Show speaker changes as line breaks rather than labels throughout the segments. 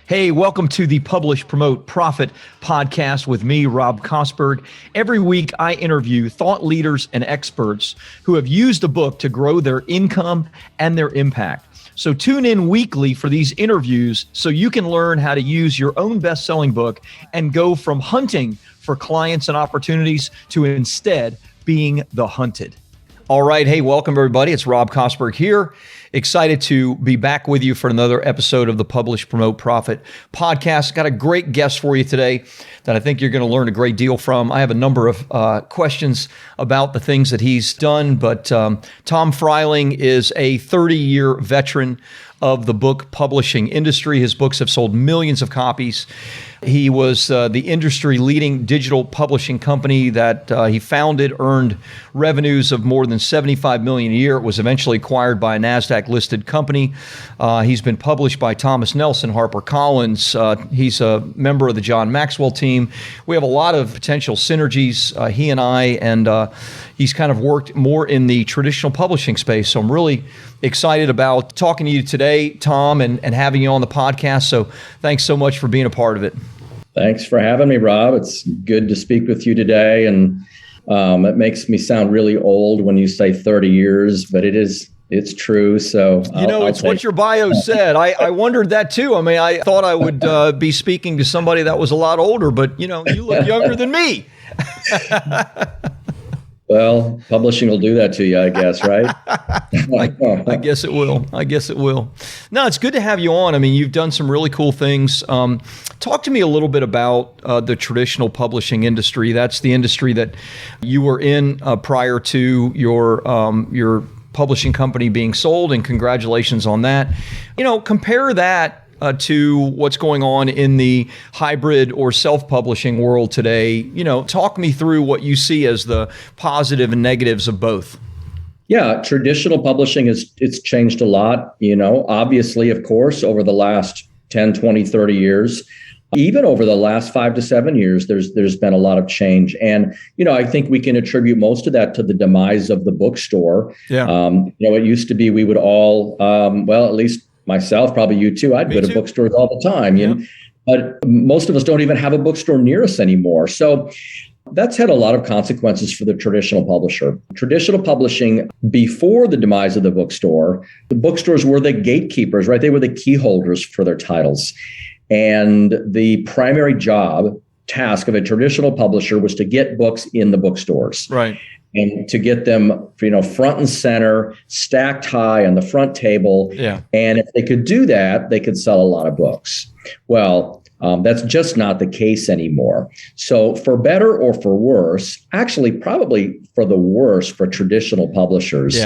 Hey, welcome to the Publish, Promote, Profit podcast with me, Rob Kosberg. Every week, I interview thought leaders and experts who have used a book to grow their income and their impact. So tune in weekly for these interviews so you can learn how to use your own best-selling book and go from hunting for clients and opportunities to instead being the hunted. All right. Hey, welcome everybody. It's Rob Kosberg here. Excited to be back with you for another episode of the Publish, Promote, Profit podcast. Got a great guest for you today that I think you're going to learn a great deal from. I have a number of questions about the things that he's done, but Tom Freiling is a 30-year veteran of the book publishing industry. His books have sold millions of copies. He was the industry-leading digital publishing company that he founded, earned revenues of more than $75 million a year. It was eventually acquired by a NASDAQ-listed company. He's been published by Thomas Nelson, Harper Collins. He's a member of the John Maxwell Team. We have a lot of potential synergies, he and I, and he's kind of worked more in the traditional publishing space. So I'm really excited about talking to you today, Tom, and having you on the podcast. So thanks so much for being a part of it.
Thanks for having me, Rob. It's good to speak with you today. And it makes me sound really old when you say 30 years, but it's true. So
it's what your bio said. I wondered that too. I mean, I thought I would be speaking to somebody that was a lot older, but you look younger than me.
Well, publishing will do that to you, I guess, right?
I guess it will. No, it's good to have you on. I mean, you've done some really cool things. Talk to me a little bit about the traditional publishing industry. That's the industry that you were in prior to your publishing company being sold, and congratulations on that. Compare that to what's going on in the hybrid or self-publishing world today. Talk me through what you see as the positive and negatives of both.
Yeah, traditional publishing it's changed a lot, obviously, of course, over the last 10, 20, 30 years. Even over the last 5 to 7 years, there's been a lot of change. And, I think we can attribute most of that to the demise of the bookstore.
Yeah.
It used to be we would all, at least myself, probably you too, I'd go to bookstores all the time.
Yeah.
But most of us don't even have a bookstore near us anymore. So that's had a lot of consequences for the traditional publisher. Traditional publishing, before the demise of the bookstores were the gatekeepers, right? They were the key holders for their titles. And the primary task of a traditional publisher was to get books in the bookstores.
Right.
And to get them, front and center, stacked high on the front table.
Yeah. And
if they could do that, they could sell a lot of books. Well, that's just not the case anymore. So for better or for worse, actually probably for the worse for traditional publishers,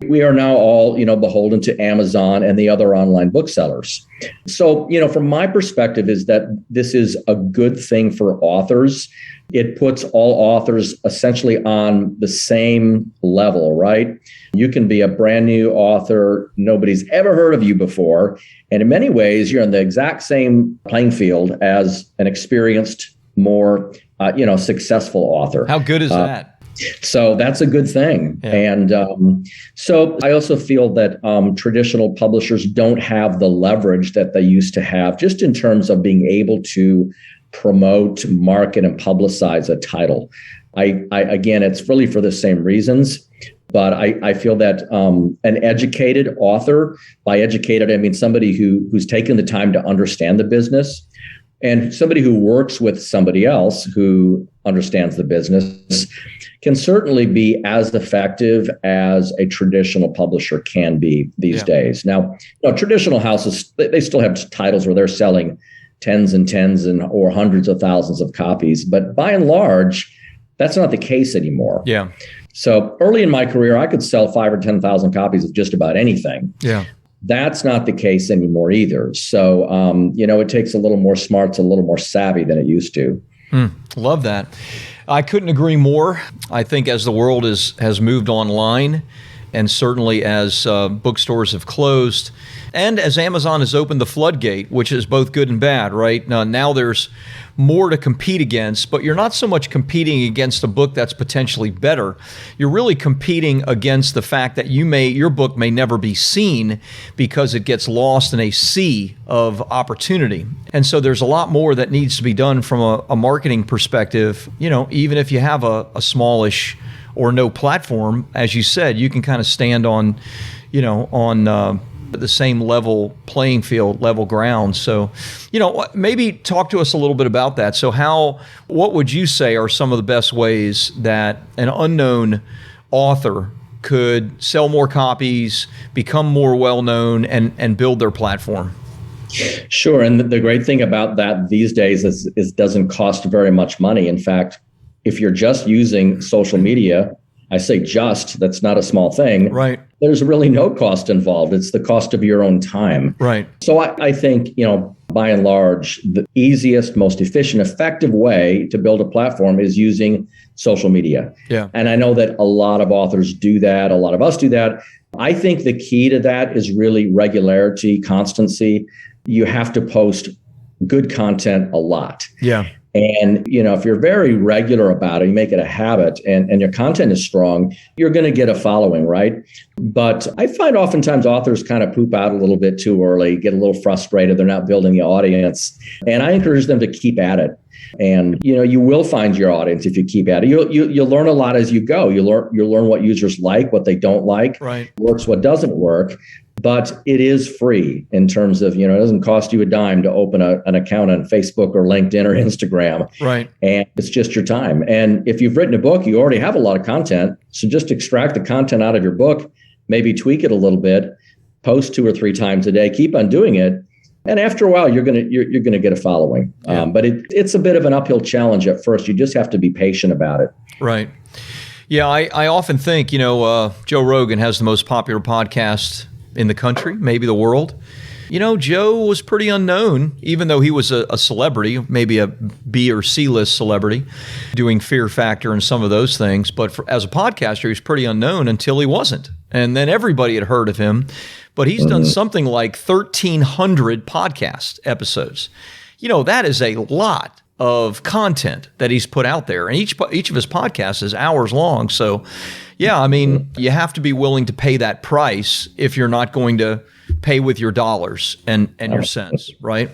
we are now all, beholden to Amazon and the other online booksellers. So, from my perspective is that this is a good thing for authors. It puts all authors essentially on the same level, right? You can be a brand new author. Nobody's ever heard of you before. And in many ways, you're on the exact same playing field as an experienced, more, successful author.
How good is that?
So that's a good thing.
Yeah.
And so I also feel that traditional publishers don't have the leverage that they used to have, just in terms of being able to promote, market, and publicize a title. Again, it's really for the same reasons. But I feel that an educated author, by educated, I mean somebody who's taken the time to understand the business, and somebody who works with somebody else who understands the business, can certainly be as effective as a traditional publisher can be these days. Now, traditional houses, they still have titles where they're selling tens or hundreds of thousands of copies. But by and large, that's not the case anymore.
Yeah.
So early in my career, I could sell 5,000 or 10,000 copies of just about anything.
Yeah.
That's not the case anymore either. So, it takes a little more smarts, a little more savvy than it used to.
Love that. I couldn't agree more. I think as the world has moved online, And certainly as bookstores have closed and as Amazon has opened the floodgate, which is both good and bad, right? Now there's more to compete against, but you're not so much competing against a book that's potentially better. You're really competing against the fact that your book may never be seen because it gets lost in a sea of opportunity. And so there's a lot more that needs to be done from a marketing perspective. Even if you have a smallish or no platform, as you said, you can kind of stand on the same level playing field, level ground. So, maybe talk to us a little bit about that. So what would you say are some of the best ways that an unknown author could sell more copies, become more well-known, and build their platform?
Sure. And the great thing about that these days is it doesn't cost very much money. In fact, if you're just using social media, I say just, that's not a small thing.
Right.
There's really no cost involved. It's the cost of your own time.
Right.
So I think, by and large, the easiest, most efficient, effective way to build a platform is using social media.
Yeah.
And I know that a lot of authors do that. A lot of us do that. I think the key to that is really regularity, constancy. You have to post good content a lot.
Yeah.
And, if you're very regular about it, you make it a habit and your content is strong, you're going to get a following, right? But I find oftentimes authors kind of poop out a little bit too early, get a little frustrated. They're not building the audience. And I encourage them to keep at it. And, you will find your audience if you keep at it. You'll learn a lot as you go. You'll learn what users like, what they don't like,
right,
works, what doesn't work. But it is free in terms of, it doesn't cost you a dime to open an account on Facebook or LinkedIn or Instagram.
Right.
And it's just your time. And if you've written a book, you already have a lot of content. So just extract the content out of your book, maybe tweak it a little bit, post 2 or 3 times a day, keep on doing it. And after a while, you're gonna get a following.
Yeah.
But it's a bit of an uphill challenge at first. You just have to be patient about it.
Right. Yeah, I often think, Joe Rogan has the most popular podcast in the country, maybe the world. Joe was pretty unknown, even though he was a celebrity, maybe a B or C list celebrity, doing Fear Factor and some of those things. But as a podcaster, he was pretty unknown until he wasn't. And then everybody had heard of him. But he's done something like 1,300 podcast episodes. That is a lot of content that he's put out there. And each of his podcasts is hours long. So, yeah, you have to be willing to pay that price if you're not going to pay with your dollars and your cents, right?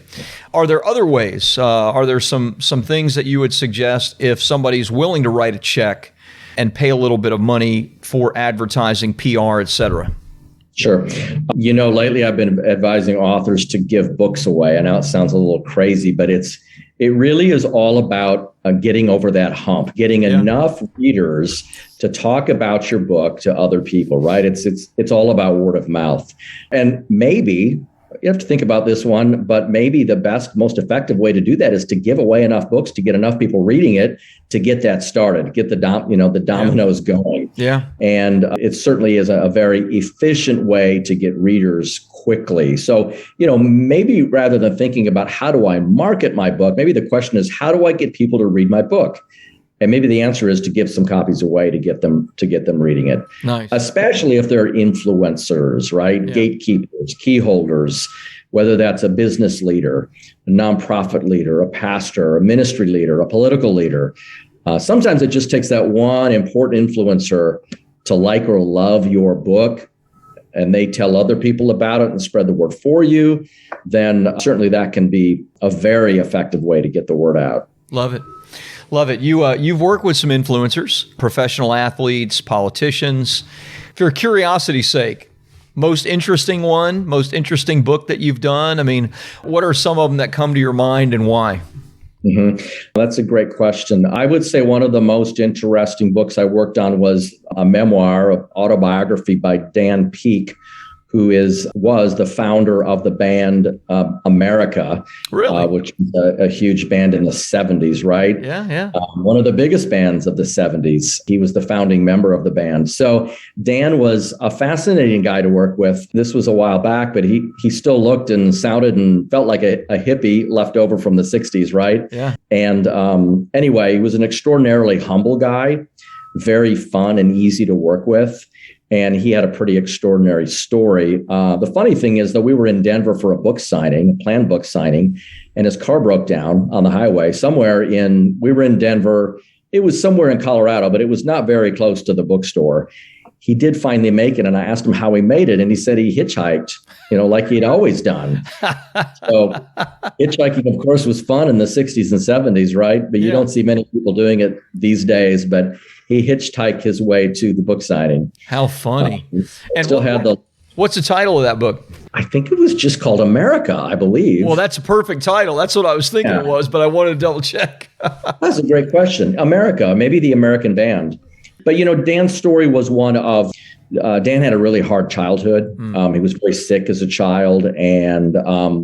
Are there other ways? Are there some things that you would suggest if somebody's willing to write a check and pay a little bit of money for advertising, PR, et cetera?
Sure. Lately I've been advising authors to give books away. I know it sounds a little crazy, but it really is all about getting over that hump, getting enough readers to talk about your book to other people, right? It's all about word of mouth. And maybe you have to think about this one, but maybe the best, most effective way to do that is to give away enough books to get enough people reading it to get that started, get the dominoes going.
Yeah.
And it certainly is a very efficient way to get readers quickly. So, maybe rather than thinking about how do I market my book, maybe the question is, how do I get people to read my book? And maybe the answer is to give some copies away to get them reading it.
Nice.
Especially if they're influencers, right? Yeah. Gatekeepers, key holders, whether that's a business leader, a nonprofit leader, a pastor, a ministry leader, a political leader. Sometimes it just takes that one important influencer to like or love your book, and they tell other people about it and spread the word for you. Then certainly that can be a very effective way to get the word out.
Love it. Love it. You've worked with some influencers, professional athletes, politicians. For curiosity's sake, most interesting book that you've done? What are some of them that come to your mind and why?
Mm-hmm. That's a great question. I would say one of the most interesting books I worked on was a memoir, an autobiography by Dan Peek, who was the founder of the band America,
really?
Which was a huge band in the 70s, right?
Yeah.
One of the biggest bands of the 70s. He was the founding member of the band. So Dan was a fascinating guy to work with. This was a while back, but he still looked and sounded and felt like a hippie left over from the 60s, right?
Yeah.
And anyway, he was an extraordinarily humble guy, very fun and easy to work with. And he had a pretty extraordinary story. The funny thing is that we were in Denver for a book signing, a planned book signing, and his car broke down on the highway we were in Denver. It was somewhere in Colorado, but it was not very close to the bookstore. He did finally make it, and I asked him how he made it, and he said he hitchhiked, like he'd always done. So hitchhiking, of course, was fun in the 60s and 70s, right? But you don't see many people doing it these days, but he hitchhiked his way to the book signing.
How funny. And what's the title of that book?
I think it was just called America, I believe.
Well, that's a perfect title. That's what I was thinking it was, but I wanted to double check.
That's a great question. America, maybe the American band. But, Dan's story was one of, Dan had a really hard childhood. He was very sick as a child. And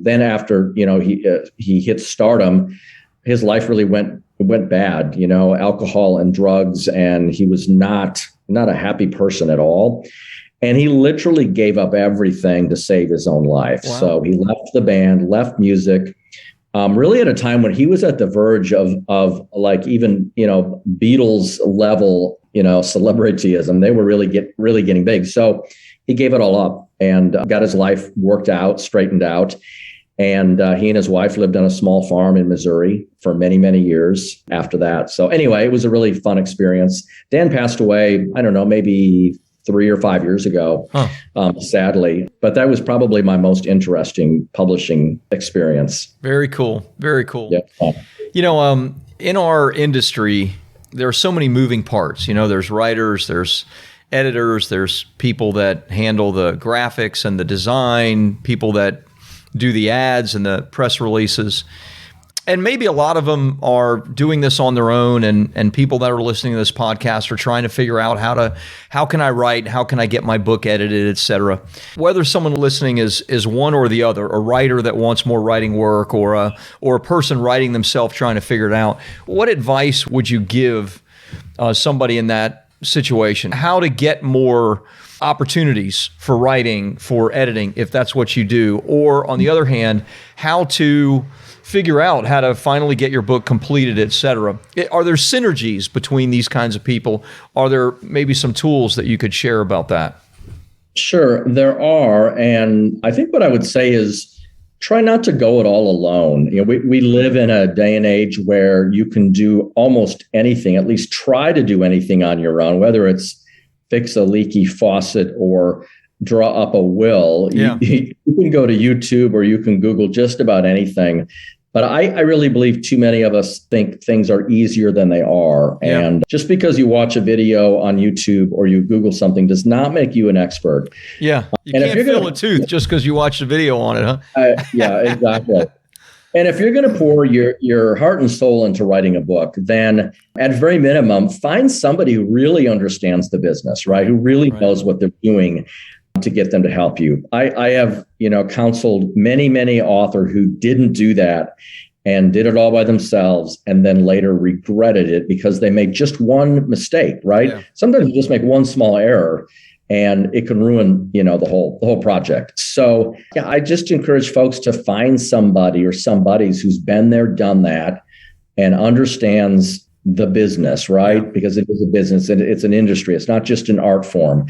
then after, he hit stardom, his life really went bad, alcohol and drugs. And he was not a happy person at all. And he literally gave up everything to save his own life. Wow. So he left the band, left music, really at a time when he was at the verge of like even, Beatles level, celebrityism. They were really getting big. So he gave it all up and got his life worked out, straightened out. And he and his wife lived on a small farm in Missouri for many, many years after that. So anyway, it was a really fun experience. Dan passed away, I don't know, maybe 3 or 5 years ago, sadly. But that was probably my most interesting publishing experience.
Very cool. Very cool.
Yeah.
In our industry, there are so many moving parts. There's writers, there's editors, there's people that handle the graphics and the design, people that do the ads and the press releases. And maybe a lot of them are doing this on their own, and people that are listening to this podcast are trying to figure out how can I write, how can I get my book edited, et cetera. Whether someone listening is one or the other, a writer that wants more writing work or a person writing themselves trying to figure it out, what advice would you give somebody in that situation? How to get more opportunities for writing, for editing, if that's what you do, or on the other hand, how to figure out how to finally get your book completed, et cetera. Are there synergies between these kinds of people? Are there maybe some tools that you could share about that?
Sure, there are. And I think what I would say is try not to go it all alone. We live in a day and age where you can do almost anything, at least try to do anything on your own, whether it's fix a leaky faucet or draw up a will.
Yeah.
You can go to YouTube or you can Google just about anything. But I really believe too many of us think things are easier than they are. Yeah. And just because you watch a video on YouTube or you Google something does not make you an expert.
Yeah. You can't feel a tooth just because you watched a video on it, huh?
Yeah, exactly. And if you're going to pour your heart and soul into writing a book, then at very minimum, find somebody who really understands the business, right? Who really knows what they're doing to get them to help you. I have, counseled many authors who didn't do that and did it all by themselves and then later regretted it because they made just one mistake, right? Yeah. Sometimes you just make one small error and it can ruin, the whole project. So yeah, I just encourage folks to find somebody or somebodies who's been there, done that, and understands the business, right? Yeah. Because it is a business and it's an industry. It's not just an art form.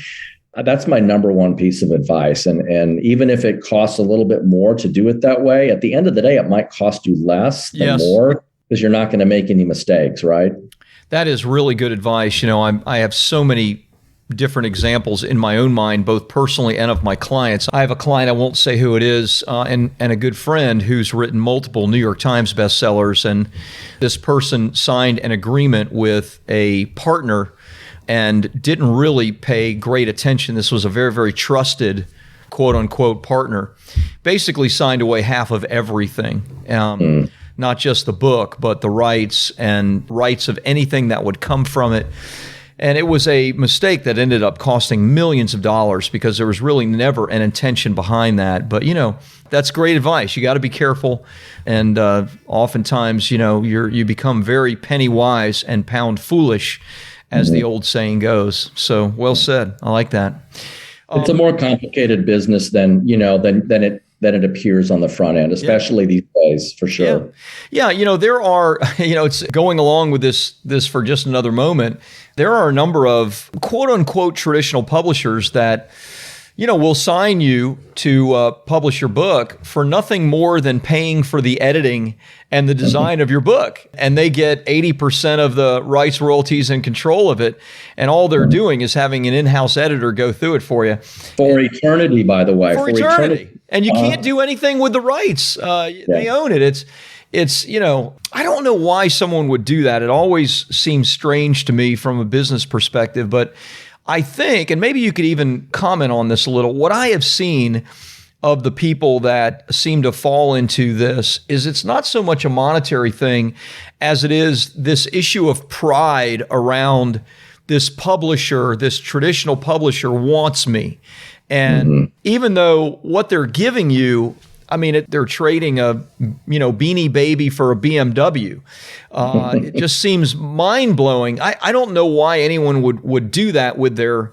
That's my number one piece of advice. And even if it costs a little bit more to do it that way, at the end of the day, it might cost you less than more because you're not going to make any mistakes, right?
That is really good advice. I have so many different examples in my own mind, both personally and of my clients. I have a client, I won't say who it is, and a good friend who's written multiple New York Times bestsellers. And this person signed an agreement with a partner and didn't really pay great attention. This was a very, very trusted, quote unquote, partner. Basically signed away half of everything, not just the book, but the rights of anything that would come from it. And it was a mistake that ended up costing millions of dollars because there was really never an intention behind that. But, that's great advice. You got to be careful. And oftentimes, you become very penny wise and pound foolish, as the old saying goes. So well said. I like that.
It's a more complicated business than it than it appears on the front end, especially these days, for sure.
Yeah, there are, it's going along with this for just another moment. There are a number of quote unquote traditional publishers that, will sign you to publish your book for nothing more than paying for the editing and the design of your book. And they get 80% of the rights, royalties, and control of it. And all they're doing is having an in-house editor go through it for you.
For eternity, by the way.
For eternity. And you can't do anything with the rights. They own it. It's I don't know why someone would do that. It always seems strange to me from a business perspective, but I think, and maybe you could even comment on this a little, what I have seen of the people that seem to fall into this is it's not so much a monetary thing as it is this issue of pride around this publisher, this traditional publisher wants me. And even though what they're giving you, I mean, they're trading a, Beanie Baby for a BMW. It just seems mind blowing. I don't know why anyone would do that with their,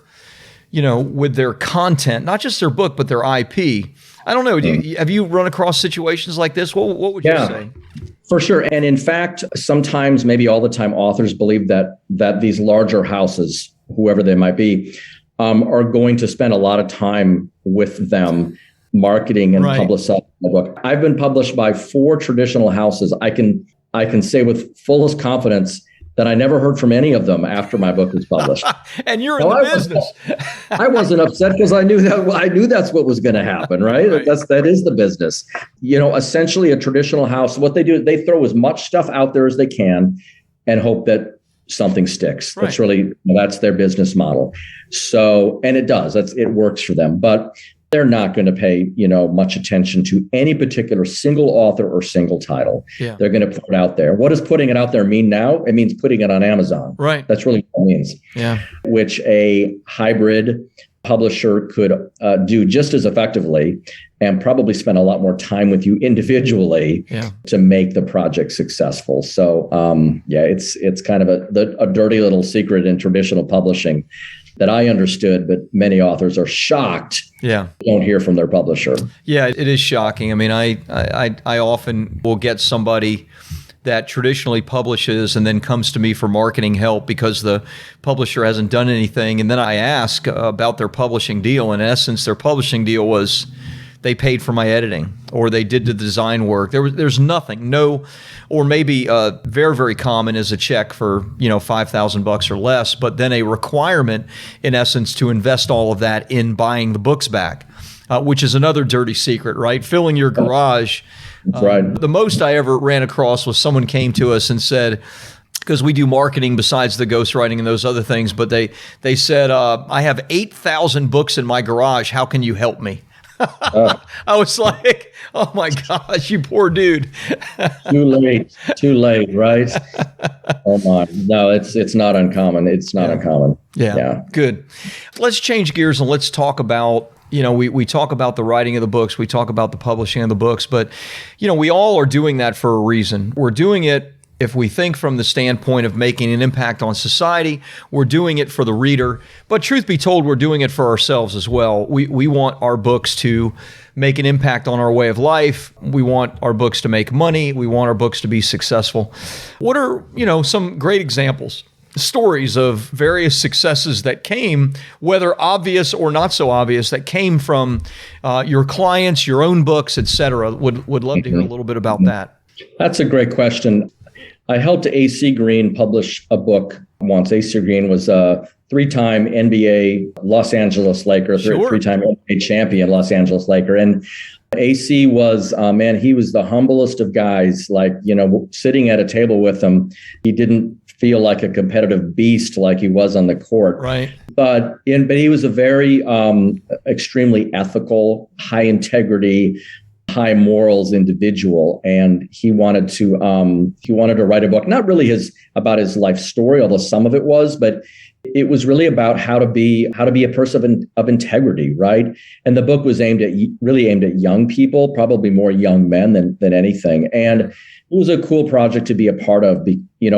with their content, not just their book, but their IP. I don't know. Have you run across situations like this? What would you say?
For sure. And in fact, sometimes, maybe all the time, authors believe that these larger houses, whoever they might be, are going to spend a lot of time with them marketing and publicizing the book. I've been published by 4 traditional houses. I can say with fullest confidence that I never heard from any of them after my book was published.
And you're in the business.
I wasn't upset because I knew that's what was going to happen, right? That is the business. Essentially a traditional house, what they do, they throw as much stuff out there as they can and hope that something sticks. That's really, that's their business model. So, and it does, it works for them, but they're not going to pay, much attention to any particular single author or single title. They're going to put it out there. What does putting it out there mean now? It means putting it on Amazon.
Right.
That's really what it means.
Yeah.
Which a hybrid publisher could do just as effectively and probably spend a lot more time with you individually to make the project successful. So, it's kind of a dirty little secret in traditional publishing that I understood, but many authors are shocked. Don't hear from their publisher.
Yeah, it is shocking. I mean, I often will get somebody that traditionally publishes and then comes to me for marketing help because the publisher hasn't done anything. And then I ask about their publishing deal. In essence, their publishing deal was they paid for my editing or they did the design work. There's nothing, or maybe very, very common is a check for, $5,000 or less, but then a requirement in essence to invest all of that in buying the books back, which is another dirty secret, right? Filling your garage. The most I ever ran across was someone came to us and said, because we do marketing besides the ghostwriting and those other things, but they said, I have 8,000 books in my garage. How can you help me? I was like, oh my gosh, you poor dude.
Too late, right? Oh my, no, it's not uncommon. It's not uncommon.
Yeah, good. Let's change gears and let's talk about, we talk about the writing of the books, we talk about the publishing of the books, but, we all are doing that for a reason. We're doing it if we think from the standpoint of making an impact on society, we're doing it for the reader. But truth be told, we're doing it for ourselves as well. We want our books to make an impact on our way of life. We want our books to make money. We want our books to be successful. What are, some great examples, stories of various successes that came, whether obvious or not so obvious, that came from your clients, your own books, et cetera? Would love to hear a little bit about that.
That's a great question. I helped AC Green publish a book once. AC Green was a 3-time NBA Los Angeles Laker, 3-time NBA champion Los Angeles Laker. And AC was, he was the humblest of guys. Like, sitting at a table with him, he didn't feel like a competitive beast like he was on the court.
Right.
But he was a very extremely ethical, high integrity, high morals individual, and he wanted to write a book, not really about his life story, although some of it was, but it was really about how to be a person of integrity, right? And the book was aimed at young people, probably more young men than anything. And it was a cool project to be a part of,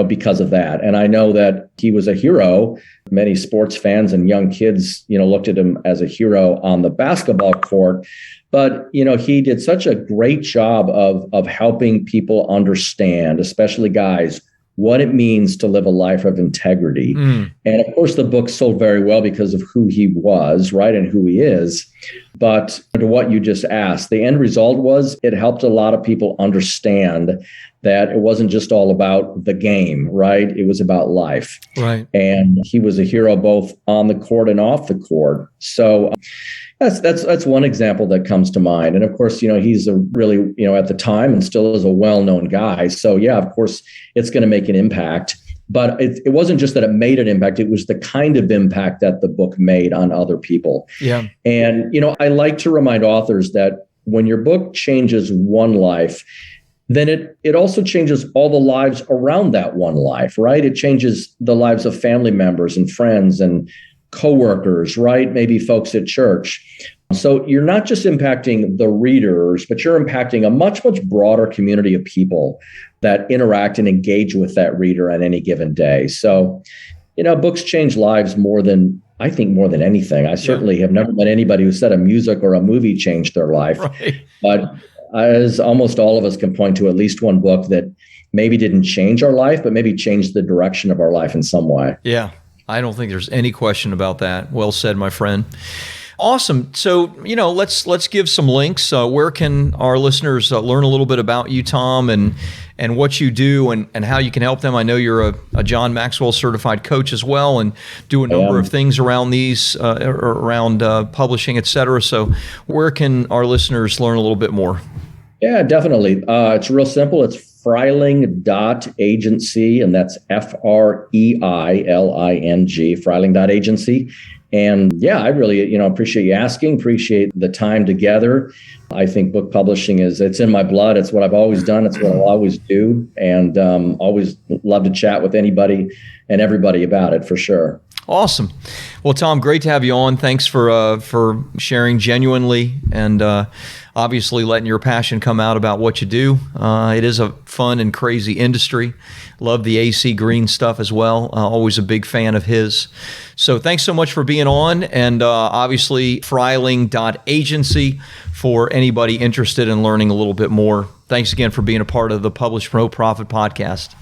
because of that. And I know that he was a hero. Many sports fans and young kids, looked at him as a hero on the basketball court. But, he did such a great job of helping people understand, especially guys, what it means to live a life of integrity. And of course, the book sold very well because of who he was, right, and who he is. But to what you just asked, the end result was it helped a lot of people understand that it wasn't just all about the game, right? It was about life.
Right. And
he was a hero both on the court and off the court. So that's one example that comes to mind. And of course, he's a really, at the time and still is a well-known guy. So yeah, of course, it's going to make an impact. But it wasn't just that it made an impact. It was the kind of impact that the book made on other people.
Yeah.
And, I like to remind authors that when your book changes one life, then it also changes all the lives around that one life, right? It changes the lives of family members and friends and coworkers, right? Maybe folks at church. So you're not just impacting the readers, but you're impacting a much, much broader community of people that interact and engage with that reader on any given day. So, books change lives more than anything. I certainly have never met anybody who said a music or a movie changed their life.
Right.
But as almost all of us can point to at least one book that maybe didn't change our life, but maybe changed the direction of our life in some way.
Yeah. I don't think there's any question about that. Well said, my friend. Awesome. So, let's give some links. Where can our listeners learn a little bit about you, Tom, and what you do and how you can help them? I know you're a John Maxwell certified coach as well and do a number of things around these, around publishing, et cetera. So where can our listeners learn a little bit more?
Yeah, definitely. It's real simple. It's Freiling.agency, and that's Freiling, Freiling.agency. And yeah, I really, appreciate you asking, appreciate the time together. I think book publishing it's in my blood. It's what I've always done. It's what I'll always do. And always love to chat with anybody and everybody about it for sure.
Awesome. Well, Tom, great to have you on. Thanks for sharing genuinely and obviously letting your passion come out about what you do. It is a fun and crazy industry. Love the AC Green stuff as well. Always a big fan of his. So thanks so much for being on. And obviously, Freiling.agency for anybody interested in learning a little bit more. Thanks again for being a part of the Publish, Promote, Profit podcast.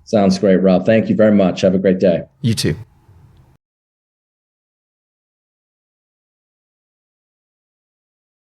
Sounds great, Rob. Thank you very much. Have a great day.
You too.